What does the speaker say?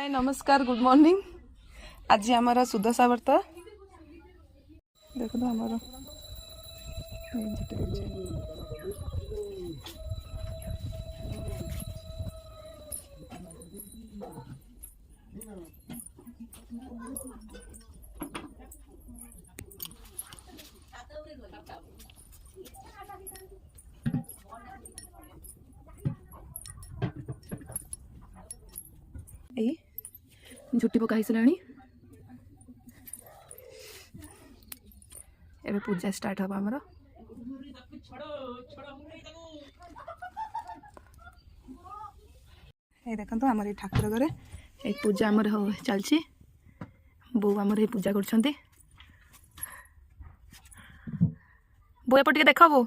नमस्कार good morning. आज आमर सुदशा व्रत देखो आमर झुटी पकाई सारे एबे पूजा स्टार्ट हम आमर ये देखो आमर ये ठाकुर घरे ये पूजा आमर चलची बो आमर ये पूजा कर बो एपटे देखो बो